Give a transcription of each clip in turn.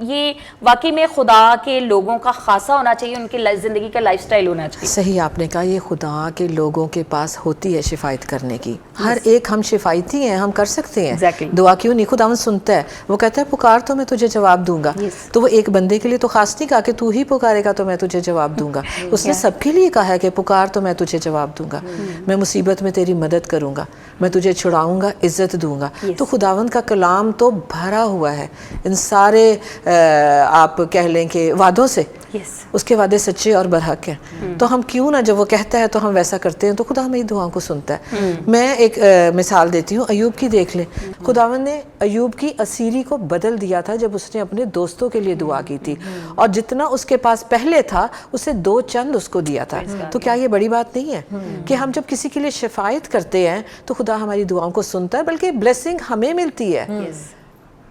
یہ واقعی میں خدا کے لوگوں کا خاصہ ہونا چاہیے, ان کے زندگی کا لائف سٹائل ہونا چاہیے. صحیح آپ نے کہا, یہ خدا کے لوگوں کے پاس ہوتی ہے شفایت کرنے کی. ہر ایک ہم شفایتی ہیں, ہم کر سکتے ہیں. دعا کیوں نہیں, خداوند سنتا ہے, وہ کہتا ہے پکار تو میں تجھے جواب دوں گا. تو وہ ایک بندے کے لیے تو خاص نہیں کہا کہ تو ہی پکارے گا تو میں تجھے جواب دوں گا, اس نے سب کے لیے کہا ہے کہ پکار تو میں تجھے جواب دوں گا, میں مصیبت میں تیری مدد کروں گا, میں تجھے چھڑاؤں گا, عزت دوں گا. تو خداوند کا کلام تو بھرا ہوا ہے ان سارے آپ کہہ لیں کہ وعدوں سے. اس کے وعدے سچے اور برحق ہیں. تو ہم کیوں نہ, جب وہ کہتا ہے تو ہم ویسا کرتے ہیں, تو خدا ہماری دعاؤں کو سنتا ہے. میں ایک مثال دیتی ہوں, ایوب کی دیکھ لیں. خداوند نے ایوب کی اسیری کو بدل دیا تھا جب اس نے اپنے دوستوں کے لیے دعا کی تھی, اور جتنا اس کے پاس پہلے تھا اسے 2 چند اس کو دیا تھا. تو کیا یہ بڑی بات نہیں ہے کہ ہم جب کسی کے لیے شفاعت کرتے ہیں تو خدا ہماری دعاؤں کو سنتا ہے, بلکہ بلیسنگ ہمیں ملتی ہے,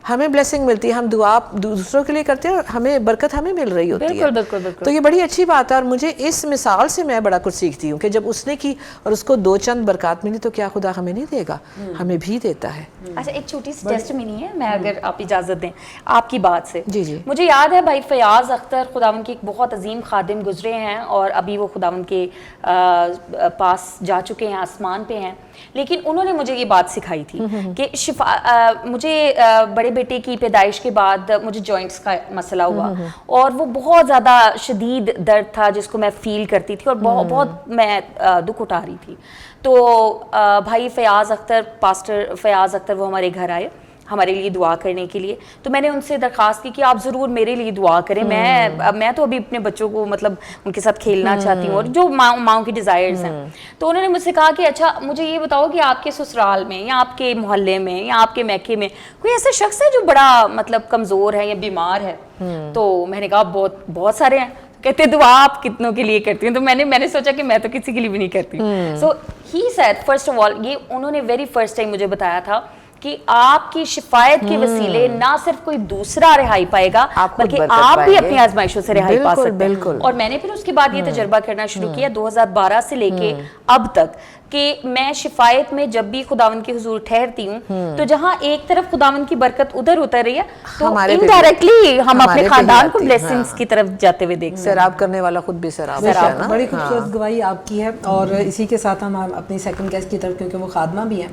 ہمیں بلیسنگ ملتی ہے. ہم دعا دوسروں کے لیے کرتے ہیں اور ہمیں برکت ہمیں مل رہی ہوتی ہے. تو یہ بڑی اچھی بات ہے, اور مجھے اس مثال سے میں بڑا کچھ سیکھتی ہوں کہ جب اس نے کی اور اس کو 2 چند برکات ملی, تو کیا خدا ہمیں نہیں دے گا, ہمیں بھی دیتا ہے. اچھا, ایک چھوٹی سی ٹیسٹمنی ہے, میں اگر آپ اجازت دیں آپ کی بات سے. جی جی. مجھے یاد ہے بھائی فیاض اختر خداوند کے ایک بہت عظیم خادم گزرے ہیں, اور ابھی وہ خداوند کے پاس جا چکے ہیں, آسمان پہ ہیں. لیکن انہوں نے مجھے یہ بات سکھائی تھی کہ مجھے بڑے بیٹے کی پیدائش کے بعد مجھے جوائنٹس کا مسئلہ ہوا, اور وہ بہت زیادہ شدید درد تھا جس کو میں فیل کرتی تھی, اور بہت میں دکھ اٹھا رہی تھی. تو بھائی فیاض اختر, پاسٹر فیاض اختر, وہ ہمارے گھر آئے ہمارے لیے دعا کرنے کے لیے. تو میں نے ان سے درخواست کی کہ آپ ضرور میرے لیے دعا کریں, میں تو ابھی اپنے بچوں کو مطلب ان کے ساتھ کھیلنا چاہتی ہوں, اور جو ماؤں کی ڈیزائرز ہیں. تو انہوں نے مجھ سے کہا کہ اچھا مجھے یہ بتاؤ کہ آپ کے سسرال میں یا آپ کے محلے میں یا آپ کے میکے میں کوئی ایسا شخص ہے جو بڑا مطلب کمزور ہے یا بیمار ہے؟ تو میں نے کہا بہت سارے ہیں. کہتے دعا آپ کتنوں کے لیے کرتی ہیں؟ تو میں نے سوچا کہ میں تو کسی کے لیے بھی نہیں کرتی. So he said first of all, یہ انہوں نے ویری فرسٹ ٹائم مجھے بتایا تھا کہ آپ کی شفایت کے وسیلے نہ صرف کوئی دوسرا رہائی پائے گا, بلکہ آپ بھی اپنی آزمائشوں سے رہائی پا سکتے ہیں. اور میں نے پھر اس کے بعد یہ تجربہ کرنا شروع کیا 2012 سے لے کے اب تک, کہ میں شفایت میں جب بھی خداوند کے حضور ٹھہرتی ہوں تو جہاں ایک طرف خداوند کی برکت ادھر اتر رہی ہے, تو انڈائریکٹلی ہم اپنے خاندان کو بلیسنگز کی طرف جاتے ہوئے دیکھ سکتے ہیں. سیراب کرنے والا خود بھی سیراب ہے. بڑی خوبصورت گواہی آپ کی ہے, اور اسی کے ساتھ ہم اپنی سیکنڈ گیسٹ کی طرف, کیونکہ وہ خادمہ بھی ہیں,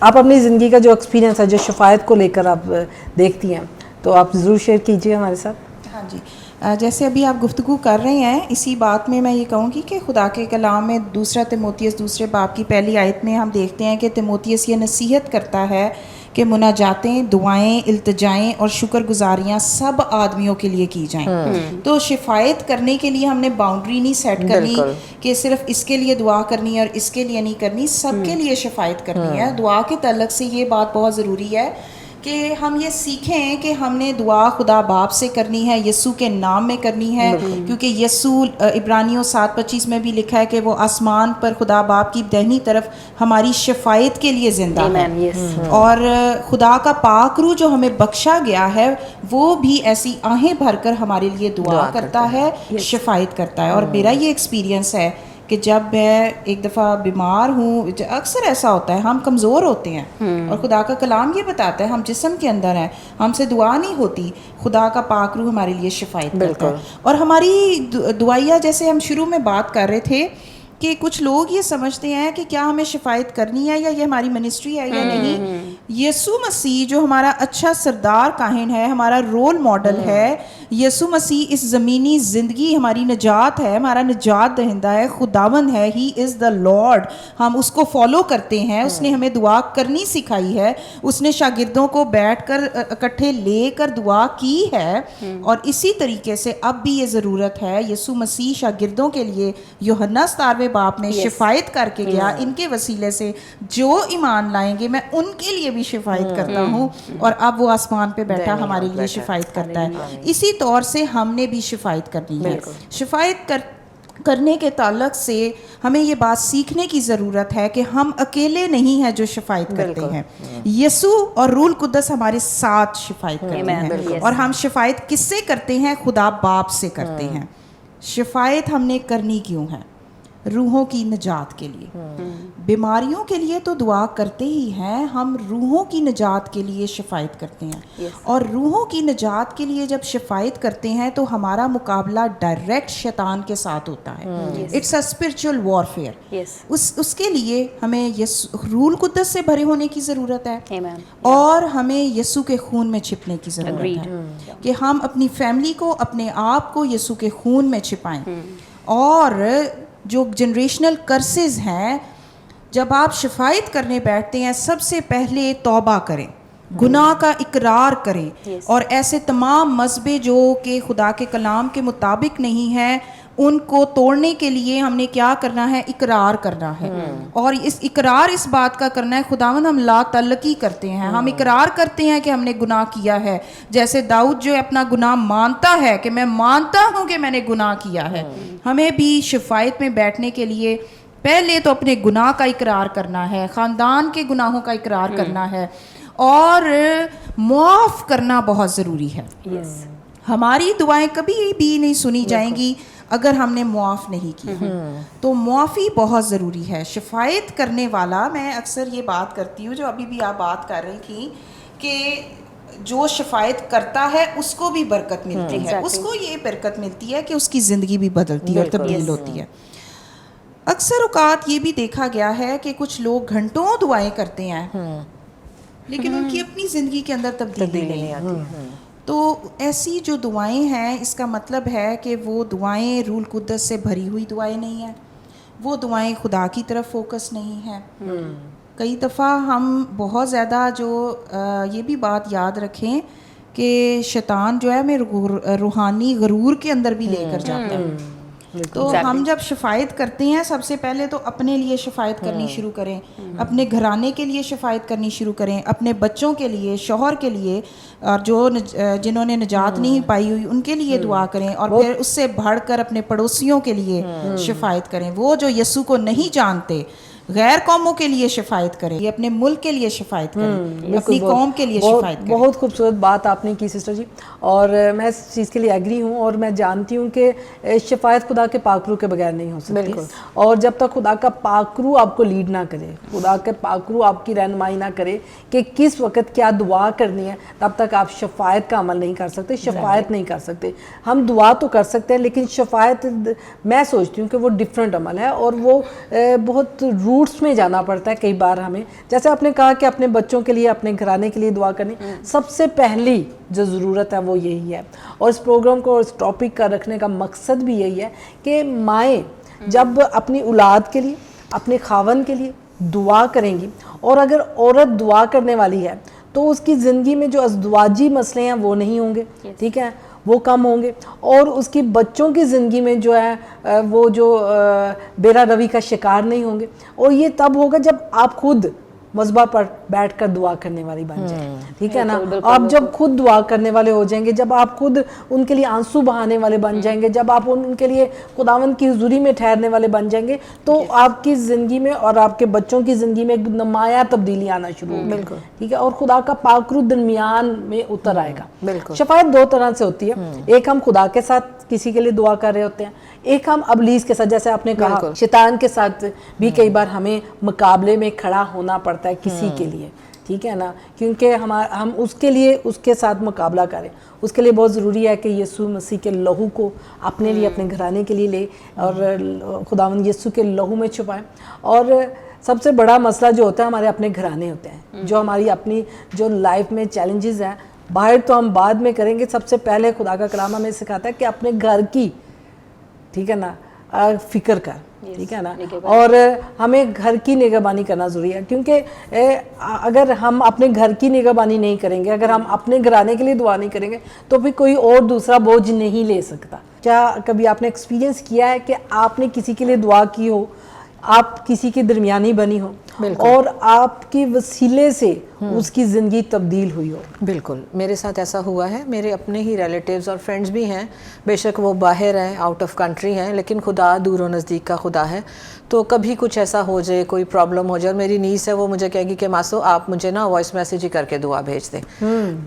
آپ اپنی زندگی کا جو ایکسپیرینس ہے جو شفایت کو لے کر آپ دیکھتی ہیں, تو آپ ضرور شیئر کیجیے ہمارے ساتھ. ہاں جی, جیسے ابھی آپ گفتگو کر رہے ہیں, اسی بات میں میں یہ کہوں گی کہ خدا کے کلام میں 2 تیموتھیوس 2 باب کی پہلی آیت میں ہم دیکھتے ہیں کہ تیموتھیوس یہ نصیحت کرتا ہے کہ مناجاتیں, دعائیں, التجائیں اور شکر گزاریاں سب آدمیوں کے لیے کی جائیں. تو شفایت کرنے کے لیے ہم نے باؤنڈری نہیں سیٹ کرنی کہ صرف اس کے لیے دعا کرنی ہے اور اس کے لیے نہیں کرنی, سب کے لیے شفایت کرنی ہے. دعا کے تعلق سے یہ بات بہت ضروری ہے کہ ہم یہ سیکھیں کہ ہم نے دعا خدا باپ سے کرنی ہے, یسوع کے نام میں کرنی ہے, کیونکہ یسوع عبرانیوں 7:25 میں بھی لکھا ہے کہ وہ آسمان پر خدا باپ کی دہنی طرف ہماری شفایت کے لیے زندہ ہے. اور خدا کا پاک روح جو ہمیں بخشا گیا ہے وہ بھی ایسی آہیں بھر کر ہمارے لیے دعا کرتا ہے, شفایت کرتا ہے. اور میرا یہ ایکسپیرینس ہے کہ جب میں ایک دفعہ بیمار ہوں, اکثر ایسا ہوتا ہے, ہم کمزور ہوتے ہیں, اور خدا کا کلام یہ بتاتا ہے ہم جسم کے اندر ہیں, ہم سے دعا نہیں ہوتی, خدا کا پاک روح ہمارے لیے شفایت کرتا ہے. اور ہماری دعائیہ, جیسے ہم شروع میں بات کر رہے تھے کہ کچھ لوگ یہ سمجھتے ہیں کہ کیا ہمیں شفایت کرنی ہے یا یہ ہماری منسٹری ہے یا نہیں. یسوع مسیح جو ہمارا اچھا سردار کاہن ہے, ہمارا رول ماڈل ہے, یسوع مسیح اس زمینی زندگی ہماری نجات ہے, ہمارا نجات دہندہ ہے, خداوند ہے, ہی از دا لارڈ. ہم اس کو فالو کرتے ہیں, اس نے ہمیں دعا کرنی سکھائی ہے, اس نے شاگردوں کو بیٹھ کر اکٹھے لے کر دعا کی ہے. اور اسی طریقے سے اب بھی یہ ضرورت ہے, یسوع مسیح شاگردوں کے لیے یوحنا 17 باپ میں شفایت کر کے گیا, ان کے وسیلے سے جو ایمان لائیں گے میں ان کے لیے بھی شفایت کرتا ہوں, اور اب وہ آسمان پہ بیٹھا ہمارے لیے شفایت کرتا ہے. اسی طور سے ہم نے بھی شفایت کرنی ہے. شفایت کرنے کے تعلق سے ہمیں یہ بات سیکھنے کی ضرورت ہے کہ ہم اکیلے نہیں ہیں جو شفایت کرتے ہیں, یسوع اور روح القدس ہمارے ساتھ شفایت کرتے ہیں. اور ہم شفایت کس سے کرتے ہیں؟ خدا باپ سے کرتے ہیں. شفایت ہم نے کرنی کیوں ہے؟ روحوں کی نجات کے لیے. بیماریوں کے لیے تو دعا کرتے ہی ہیں, ہم روحوں کی نجات کے لیے شفایت کرتے ہیں. اور روحوں کی نجات کے لیے جب شفایت کرتے ہیں تو ہمارا مقابلہ ڈائریکٹ شیطان کے ساتھ ہوتا ہے. It's a spiritual warfare. اس کے لیے ہمیں روح القدس سے بھرے ہونے کی ضرورت ہے, اور ہمیں یسوع کے خون میں چھپنے کی ضرورت ہے کہ ہم اپنی فیملی کو, اپنے آپ کو یسوع کے خون میں چھپائیں. اور جو جنریشنل کرسز ہیں, جب آپ شفایت کرنے بیٹھتے ہیں سب سے پہلے توبہ کریں, گناہ کا اقرار کریں, اور ایسے تمام مذہبیں جو کہ خدا کے کلام کے مطابق نہیں ہیں ان کو توڑنے کے لیے ہم نے کیا کرنا ہے, اقرار کرنا ہے. اور اس بات کا کرنا ہے, خداوند ہم لا تعلقی کرتے ہیں, ہم اقرار کرتے ہیں کہ ہم نے گناہ کیا ہے, جیسے داؤد جو اپنا گناہ مانتا ہے کہ میں مانتا ہوں کہ میں نے گناہ کیا ہے. ہمیں بھی شفایت میں بیٹھنے کے لیے پہلے تو اپنے گناہ کا اقرار کرنا ہے, خاندان کے گناہوں کا اقرار کرنا ہے, اور معاف کرنا بہت ضروری ہے. ہماری دعائیں کبھی بھی نہیں سنی جائیں گی اگر ہم نے معاف نہیں کیا. تو معافی بہت ضروری ہے. شفایت کرنے والا, میں اکثر یہ بات کرتی ہوں جو ابھی بھی آپ بات کر رہی تھیں کہ جو شفایت کرتا ہے اس کو بھی برکت ملتی ہے, اس کو یہ برکت ملتی ہے کہ اس کی زندگی بھی بدلتی ہے اور تبدیل ہوتی ہے. اکثر اوقات یہ بھی دیکھا گیا ہے کہ کچھ لوگ گھنٹوں دعائیں کرتے ہیں لیکن ان کی اپنی زندگی کے اندر تبدیلی نہیں آتی. تو ایسی جو دعائیں ہیں اس کا مطلب ہے کہ وہ دعائیں روح القدس سے بھری ہوئی دعائیں نہیں ہیں, وہ دعائیں خدا کی طرف فوکس نہیں ہیں. کئی دفعہ ہم بہت زیادہ یہ بھی بات یاد رکھیں کہ شیطان جو ہے ہمیں روحانی غرور کے اندر بھی لے کر جاتا ہے. تو ہم جب شفایت کرتے ہیں سب سے پہلے تو اپنے لیے شفایت کرنی شروع کریں, اپنے گھرانے کے لیے شفایت کرنی شروع کریں, اپنے بچوں کے لیے, شوہر کے لیے, اور جو جنہوں نے نجات نہیں پائی ہوئی ان کے لیے دعا کریں, اور پھر اس سے بڑھ کر اپنے پڑوسیوں کے لیے شفایت کریں. وہ جو یسوع کو نہیں جانتے غیر قوموں کے لیے شفایت کریں, یہ اپنے ملک کے لیے شفایت کریں, اپنی قوم کے لیے شفایت کریں. بہت خوبصورت بات آپ نے کی سسٹر جی, اور میں اس چیز کے لیے ایگری ہوں, اور میں جانتی ہوں کہ شفایت خدا کے پاک روح کے بغیر نہیں ہو سکتی. اور جب تک خدا کا پاک روح آپ کو لیڈ نہ کرے, خدا کے پاک روح آپ کی رہنمائی نہ کرے کہ کس وقت کیا دعا کرنی ہے, تب تک آپ شفایت کا عمل نہیں کر سکتے, شفایت نہیں کر سکتے. ہم دعا تو کر سکتے ہیں لیکن شفایت میں سوچتی ہوں کہ وہ ڈفرینٹ عمل ہے, اور وہ بہت روٹس میں جانا پڑتا ہے کئی بار ہمیں. جیسے آپ نے کہا کہ اپنے بچوں کے لیے, اپنے گھرانے کے لیے دعا کرنی, سب سے پہلی جو ضرورت ہے وہ یہی ہے. اور اس پروگرام کو, اس ٹاپک کا رکھنے کا مقصد بھی یہی ہے کہ مائیں جب اپنی اولاد کے لیے, اپنے خاوند کے لیے دعا کریں گی, اور اگر عورت دعا کرنے والی ہے تو اس کی زندگی میں جو ازدواجی مسئلے ہیں وہ نہیں ہوں گے, ٹھیک ہے, وہ کم ہوں گے, اور اس کی بچوں کی زندگی میں جو ہے وہ جو بیرا روی کا شکار نہیں ہوں گے. اور یہ تب ہوگا جب آپ خود مذبح پر بیٹھ کر دعا کرنے والی بن جائیں, ٹھیک ہے نا. آپ جب خود دعا کرنے والے ہو جائیں گے, جب آپ خود ان کے لیے آنسو بہانے والے بن جائیں گے, جب آپ ان کے لیے خداوند کی حضوری میں ٹھہرنے والے بن جائیں گے, تو آپ کی زندگی میں اور آپ کے بچوں کی زندگی میں ایک نمایاں تبدیلی آنا شروع ہوگی, ٹھیک ہے. اور خدا کا پاک روح درمیان میں اتر آئے گا. شفاعت دو طرح سے ہوتی ہے, ایک ہم خدا کے ساتھ کسی کے لیے دعا کر رہے ہوتے ہیں, ایک ہم ابلیس کے ساتھ, جیسے آپ نے کہا شیطان کے ساتھ بھی کئی بار ہمیں مقابلے میں کھڑا ہونا پڑتا ہے کسی کے لیے, ٹھیک ہے نا, کیونکہ ہم اس کے لیے اس کے ساتھ مقابلہ کریں. اس کے لیے بہت ضروری ہے کہ یسوع مسیح کے لہو کو اپنے لیے, اپنے گھرانے کے لیے لے, اور خداوند یسوع کے لہو میں چھپائیں. اور سب سے بڑا مسئلہ جو ہوتا ہے ہمارے اپنے گھرانے ہوتے ہیں, جو ہماری اپنی جو لائف میں چیلنجز ہیں, باہر تو ہم بعد میں کریں گے. سب سے پہلے خدا کا کلام ہمیں سکھاتا ہے کہ اپنے گھر کی, ٹھیک ہے نا, فکر کر, ٹھیک ہے نا. اور ہمیں گھر کی نگہبانی کرنا ضروری ہے, کیونکہ اگر ہم اپنے گھر کی نگہبانی نہیں کریں گے, اگر ہم اپنے گھرانے کے لیے دعا نہیں کریں گے, تو پھر کوئی اور دوسرا بوجھ نہیں لے سکتا. کیا کبھی آپ نے ایکسپیرینس کیا ہے کہ آپ نے کسی کے لیے دعا کی ہو, آپ کسی کی درمیانی بنی ہو, اور آپ کی وسیلے سے اس کی زندگی تبدیل ہوئی ہو. بالکل میرے ساتھ ایسا ہوا ہے. میرے اپنے ہی ریلیٹیوز اور فرینڈز بھی ہیں, بے شک وہ باہر ہیں, آؤٹ آف کنٹری ہیں, لیکن خدا دور و نزدیک کا خدا ہے. تو کبھی کچھ ایسا ہو جائے, کوئی پرابلم ہو جائے, اور میری نیس ہے وہ مجھے کہے گی کہ ماسو آپ مجھے نا وائس میسیج ہی کر کے دعا بھیج دیں.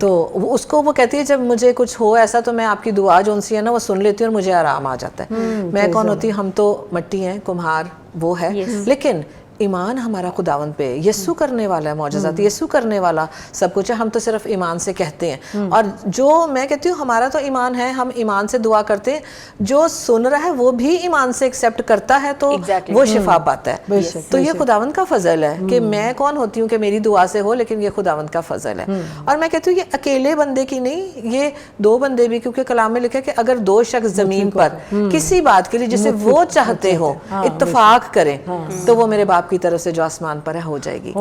تو اس کو وہ کہتی ہے جب مجھے کچھ ہو ایسا تو میں آپ کی دعا جو سی ہے نا وہ سن لیتی ہوں اور مجھے آرام آ جاتا ہے. میں کون ہوتی ہوں, ہم تو مٹی ہیں, کمہار وہ ہے, لیکن ایمان ہمارا خداوند پہ, یسوع کرنے والا ہے معجزات, یسوع کرنے والا سب کچھ ہے. ہم تو صرف ایمان سے کہتے ہیں, اور جو میں کہتی ہوں ہمارا تو ایمان ہے, ہم ایمان سے دعا کرتے ہیں, جو سن رہا ہے وہ بھی ایمان سے ایکسیپٹ کرتا ہے تو وہ شفا پاتا ہے. تو یہ خداوند کا فضل ہے کہ میں کون ہوتی ہوں کہ میری دعا سے ہو, لیکن یہ خداوند کا فضل ہے. اور میں کہتی ہوں یہ اکیلے بندے کی نہیں, یہ دو بندے بھی, کیونکہ کلام میں لکھا ہے کہ اگر دو شخص زمین پر کسی بات کے لیے جسے وہ چاہتے ہو اتفاق کریں تو وہ میرے باپ کی طرف سے جو آسمان پر ہے ہو جائے گی.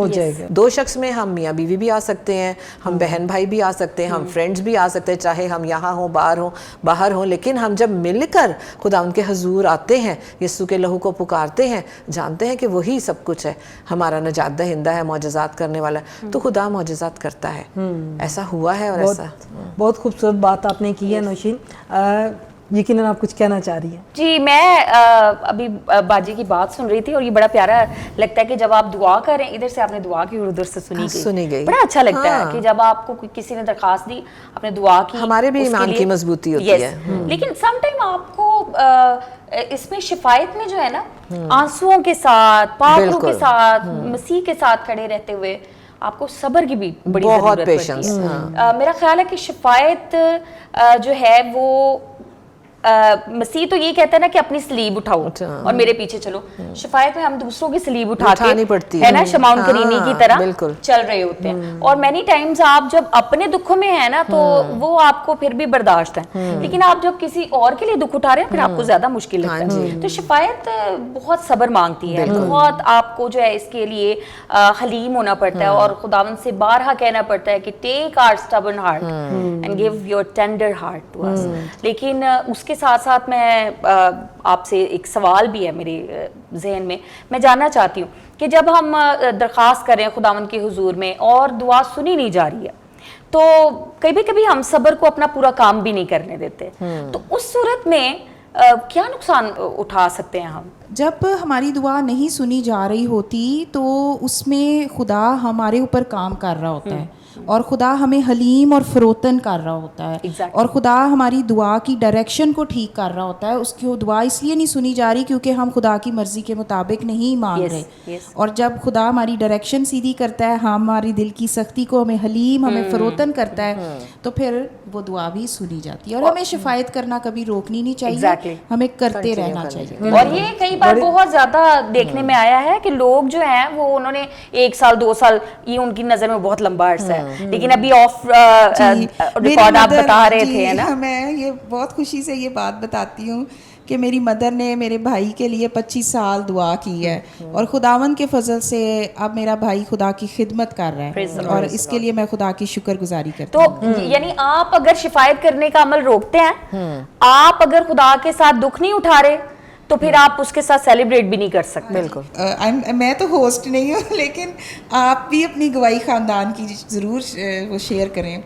دو شخص میں ہم میاں بیوی بھی آ سکتے ہیں, ہم بہن بھائی بھی آ سکتے ہیں, ہم فرینڈز بھی آ سکتے ہیں, چاہے ہم یہاں ہوں باہر ہوں, لیکن ہم جب مل کر خدا ان کے حضور آتے ہیں, یسوع کے لہو کو پکارتے ہیں, جانتے ہیں کہ وہی سب کچھ ہے, ہمارا نجات دہندہ ہے, معجزات کرنے والا ہے, تو خدا معجزات کرتا ہے. ایسا ہوا ہے. اور ایسا بہت خوبصورت بات آپ نے کی ہے نوشین. یقیناً آپ کچھ کہنا چاہ رہی ہیں. جی میں ابھی باجی کی بات سن رہی تھی اور یہ بڑا پیارا لگتا ہے کہ جب آپ دعا کریں, ادھر سے آپ نے دعا کی اور ادھر سے سنی گئی, بڑا اچھا لگتا ہے کہ جب آپ کو کسی نے درخواست دی, آپ نے دعا کی, ہمارے بھی ایمان کی مضبوطی ہوتی ہے. لیکن سم ٹائم آپ کو اس میں شفایت میں جو ہے نا آنسوؤں کے ساتھ, پاک روح کے ساتھ, مسیح کے ساتھ کھڑے رہتے ہوئے آپ کو صبر کی بھی بڑی ضرورت پڑتی ہے. میرا خیال ہے کہ شفایت جو ہے وہ مسیح تو یہ کہتا ہے نا کہ اپنی سلیب اٹھاؤ اور میرے پیچھے چلو. شفایت میں ہم دوسروں کی سلیب اٹھا کے ہے نا شمعون کرینی کی طرح چل رہے ہوتے ہیں. اور مینی ٹائمز آپ جب اپنے دکھوں میں ہیں نا تو وہ آپ کو پھر بھی برداشت ہے, لیکن آپ جب کسی اور کے لیے دکھ اٹھا رہے ہیں پھر آپ کو زیادہ مشکل لگتا ہے. تو شفایت بہت صبر مانگتی ہے, بہت آپ کو جو ہے اس کے لیے حلیم ہونا پڑتا ہے, اور خداوند سے بارہا کہنا پڑتا ہے کہ take our stubborn heart and give your tender heart to us. لیکن اس کے ساتھ ساتھ میں آپ سے ایک سوال بھی ہے میرے ذہن میں جاننا چاہتی ہوں کہ جب ہم درخواست کریں خداوند کے حضور میں اور دعا سنی نہیں جا رہی ہے تو کبھی ہم صبر کو اپنا پورا کام بھی نہیں کرنے دیتے, تو اس صورت میں کیا نقصان اٹھا سکتے ہیں ہم؟ جب ہماری دعا نہیں سنی جا رہی ہوتی تو اس میں خدا ہمارے اوپر کام کر رہا ہوتا ہے, اور خدا ہمیں حلیم اور فروتن کر رہا ہوتا ہے, اور خدا ہماری دعا کی ڈائریکشن کو ٹھیک کر رہا ہوتا ہے. اس کی دعا اس لیے نہیں سنی جا رہی کیونکہ ہم خدا کی مرضی کے مطابق نہیں مانگ رہے, اور جب خدا ہماری ڈائریکشن سیدھی کرتا ہے, ہماری دل کی سختی کو ہمیں حلیم, ہمیں فروتن کرتا ہے, تو پھر وہ دعا بھی سنی جاتی ہے. اور ہمیں شفایت کرنا کبھی روکنی نہیں چاہیے, ہمیں کرتے رہنا چاہیے. اور یہ کئی بار بہت زیادہ دیکھنے میں آیا ہے کہ لوگ جو ہیں وہ انہوں نے 1 سال 2 سال, یہ ان کی نظر میں بہت لمبا عرصہ ہے, لیکن ابھی آف ریکارڈ آپ بتا رہے تھے نا. میں یہ بہت خوشی سے یہ بات بتاتی ہوں کہ میری مدر نے میرے بھائی کے لیے 25 سال دعا کی ہے, اور خداوند کے فضل سے اب میرا بھائی خدا کی خدمت کر رہا ہے, اور اس کے لیے میں خدا کی شکر گزاری کرتی ہوں. تو یعنی آپ اگر شفایت کرنے کا عمل روکتے ہیں, آپ اگر خدا کے ساتھ دکھ نہیں اٹھا رہے تو پھر آپ اس کے ساتھ سیلیبریٹ بھی نہیں کر سکتے. بالکل. میں تو ہوسٹ نہیں ہوں, لیکن آپ بھی اپنی گواہی خاندان کی ضرور وہ شیئر کریں.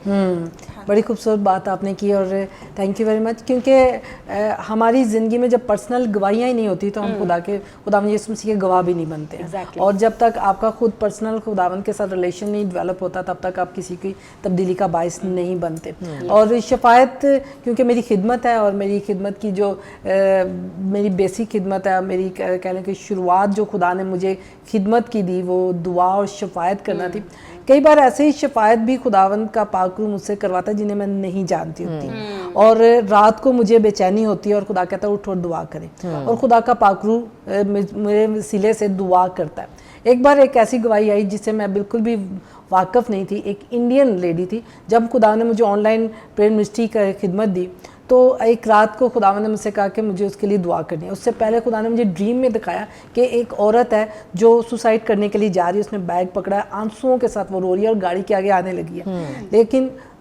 بڑی خوبصورت بات آپ نے کی, اور تھینک یو ویری مچ, کیونکہ ہماری زندگی میں جب پرسنل گواہیاں ہی نہیں ہوتی تو ہم خداوند یسوع مسیح کے گواہ بھی نہیں بنتے ہیں. اور جب تک آپ کا خود پرسنل خداوند کے ساتھ ریلیشن نہیں ڈیولپ ہوتا تب تک آپ کسی کی تبدیلی کا باعث نہیں بنتے. اور شفایت کیونکہ میری خدمت ہے, اور میری خدمت کی جو میری بیسک خدمت ہے, میری کہہ لیں کہ شروعات جو خدا نے مجھے خدمت کی دی وہ دعا اور شفایت کرنا تھی. کئی بار ایسے ہی شفایت بھی خداوند کا پاک روح مجھ سے کرواتا ہے جنہیں میں نہیں جانتی ہوتی, اور رات کو مجھے بے چینی ہوتی ہے اور خدا کہتا ہے اٹھ اور دعا کریں, اور خدا کا پاک روح میرے وسیلے سے دعا کرتا ہے. ایک بار ایک ایسی گواہی آئی جس سے میں بالکل بھی واقف نہیں تھی. ایک انڈین لیڈی تھی. جب خدا نے مجھے آن لائن پریئر منسٹری کا خدمت دی تو ایک رات کو خداوند نے مجھ سے کہا کہ مجھے اس کے لیے دعا کرنی ہے. اس سے پہلے خدا نے مجھے ڈریم میں دکھایا کہ ایک عورت ہے جو سوسائڈ کرنے کے لیے جا رہی ہے, اس نے بیگ پکڑا ہے, آنسوؤں کے ساتھ وہ رو رہی ہے اور گاڑی کے آگے آنے لگی ہے. لیکن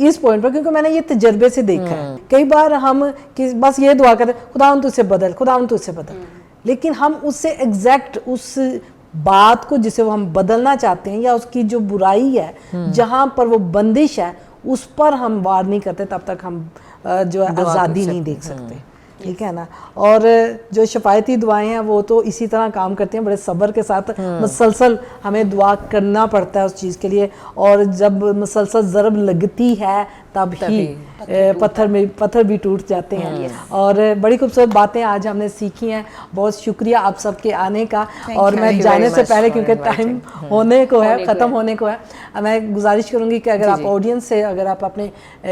اس پوائنٹ پر, کیونکہ میں نے یہ تجربے سے دیکھا ہے. کئی بار ہم بس یہ دعا کرتے ہیں خداوند تو اسے بدل, خداوند تو اسے بدل, لیکن ہم اس سے ایگزیکٹ اس بات کو جسے وہ ہم بدلنا چاہتے ہیں یا اس کی جو برائی ہے جہاں پر وہ بندش ہے اس پر ہم وار نہیں کرتے, تب تک ہم جو ہے آزادی نہیں دیکھ سکتے. ٹھیک ہے نا. اور جو شفایتی دعائیں ہیں وہ تو اسی طرح کام کرتی ہیں, بڑے صبر کے ساتھ مسلسل ہمیں دعا کرنا پڑتا ہے اس چیز کے لیے, اور جب مسلسل ضرب لگتی ہے تب ہی پتھر بھی ٹوٹ جاتے ہیں. اور بڑی خوبصورت باتیں آج ہم نے سیکھی ہیں. بہت شکریہ آپ سب کے آنے کا. اور میں جانے سے پہلے, کیونکہ ٹائم ہونے کو ہے, ختم ہونے کو ہے, میں گزارش کروں گی کہ اگر آپ آڈینس سے, اگر آپ اپنے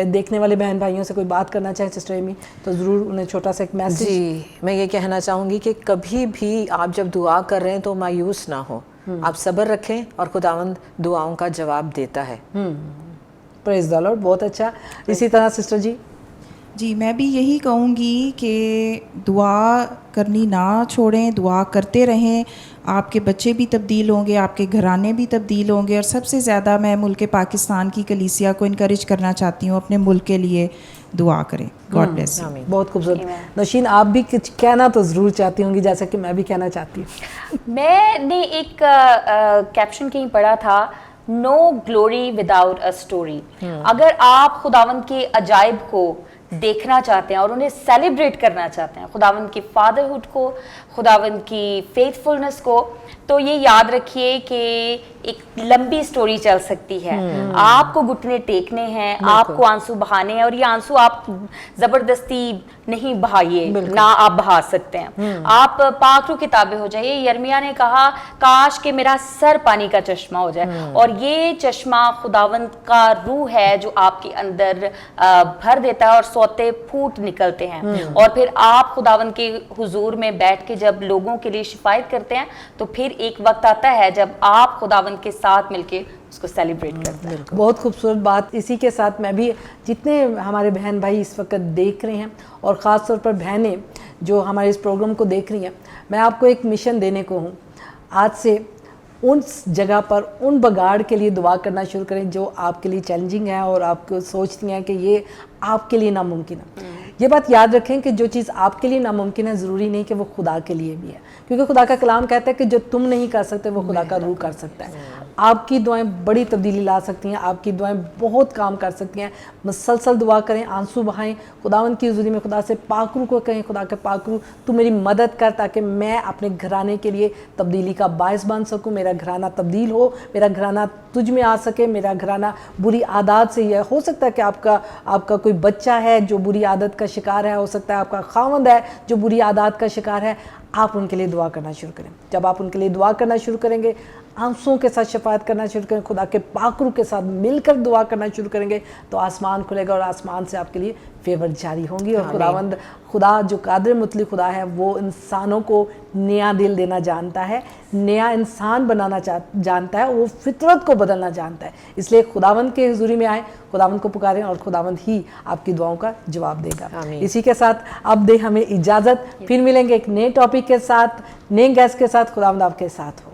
دیکھنے والے بہن بھائیوں سے کوئی بات کرنا چاہیں سسٹر ایمی, تو ضرور انہیں چھوٹا سا ایک میسج. جی, میں یہ کہنا چاہوں گی کہ کبھی بھی آپ جب دعا کر رہے ہیں تو مایوس نہ ہو, آپ صبر رکھیں اور خداوند دعاؤں کا جواب دیتا ہے. پریز دی لارڈ. بہت اچھا. اسی طرح سسٹر جی. جی, میں بھی یہی کہوں گی کہ دعا کرنی نہ چھوڑیں, دعا کرتے رہیں. آپ کے بچے بھی تبدیل ہوں گے, آپ کے گھرانے بھی تبدیل ہوں گے, اور سب سے زیادہ میں ملک پاکستان کی کلیسیا کو انکریج کرنا چاہتی ہوں, اپنے ملک کے لیے دعا کریں. God bless you. بہت خوبصورت. نوشین, آپ بھی کچھ کہنا تو ضرور چاہتی ہوں گی, جیسا کہ میں بھی کہنا چاہتی ہوں. میں نے ایک کیپشن کہیں پڑھا تھا, نو گلوری وداؤٹ اے اسٹوری. اگر آپ خداوند کے عجائب کو دیکھنا چاہتے ہیں اور انہیں سیلیبریٹ کرنا چاہتے ہیں, خداوند کی فادرہڈ کو, خداوند کی فیتھفلنس کو, تو یہ یاد رکھیے کہ ایک لمبی سٹوری چل سکتی ہے. آپ کو گھٹنے ٹیکنے ہیں, آپ کو آنسو بہانے ہیں, اور یہ آنسو آپ زبردستی نہیں بہائیے, نہ آپ بہا سکتے ہیں. آپ پاک روح کے تابع ہو جائیے. یرمیا نے کہا کاش کہ میرا سر پانی کا چشمہ ہو جائے, اور یہ چشمہ خداوند کا روح ہے جو آپ کے اندر بھر دیتا ہے اور سوتے پھوٹ نکلتے ہیں. اور پھر آپ خداوند کے حضور میں بیٹھ کے جب لوگوں کے لیے شفایت کرتے ہیں, تو پھر ایک وقت آتا ہے جب آپ خداوند کے ساتھ مل کے اس کو سیلیبریٹ کرتے ہیں. بہت خوبصورت بات. اسی کے ساتھ میں بھی جتنے ہمارے بہن بھائی اس وقت دیکھ رہے ہیں, اور خاص طور پر بہنیں جو ہمارے اس پروگرام کو دیکھ رہی ہیں, میں آپ کو ایک مشن دینے کو ہوں. آج سے ان جگہ پر ان بگاڑ کے لیے دعا کرنا شروع کریں جو آپ کے لیے چیلنجنگ ہے اور آپ کو سوچتی ہیں کہ یہ آپ کے لیے ناممکن ہے. یہ بات یاد رکھیں کہ جو چیز آپ کے لیے ناممکن ہے ضروری نہیں کہ وہ خدا کے لیے بھی ہے, کیونکہ خدا کا کلام کہتا ہے کہ جو تم نہیں کر سکتے وہ خدا کا روح کر سکتا ہے. آپ کی دعائیں بڑی تبدیلی لا سکتی ہیں, آپ کی دعائیں بہت کام کر سکتی ہیں. مسلسل دعا کریں, آنسو بہائیں, خداوند کی حضوری میں خدا سے پاک روح کو کہیں, خدا کے پاک روح تو میری مدد کر تاکہ میں اپنے گھرانے کے لیے تبدیلی کا باعث بن سکوں, میرا گھرانہ تبدیل ہو, میرا گھرانہ تجھ میں آ سکے, میرا گھرانہ بری عادات سے. یہ ہو سکتا ہے کہ آپ کا کوئی بچہ ہے جو بری عادت کا شکار ہے, ہو سکتا ہے آپ کا خاوند ہے جو بری عادات کا شکار ہے. آپ ان کے لیے دعا کرنا شروع کریں. جب آپ ان کے لیے دعا کرنا شروع کریں گے, آنسوؤں کے ساتھ شفاعت کرنا شروع کریں, خدا کے پاک روح کے ساتھ مل کر دعا کرنا شروع کریں گے, تو آسمان کھلے گا اور آسمان سے آپ کے لیے فیور جاری ہوں گی. اور خدا جو قادر مطلق خدا ہے وہ انسانوں کو نیا دل دینا جانتا ہے, نیا انسان بنانا جانتا ہے, وہ فطرت کو بدلنا جانتا ہے. اس لیے خداوند کے حضوری میں آئیں, خداوند کو پکاریں, اور خداوند ہی آپ کی دعاؤں کا جواب دے گا. اسی کے ساتھ اب دے ہمیں اجازت, پھر ملیں گے ایک نئے ٹاپک کے ساتھ, نئے گیسٹ کے ساتھ. خداوند آپ کے ساتھ ہو.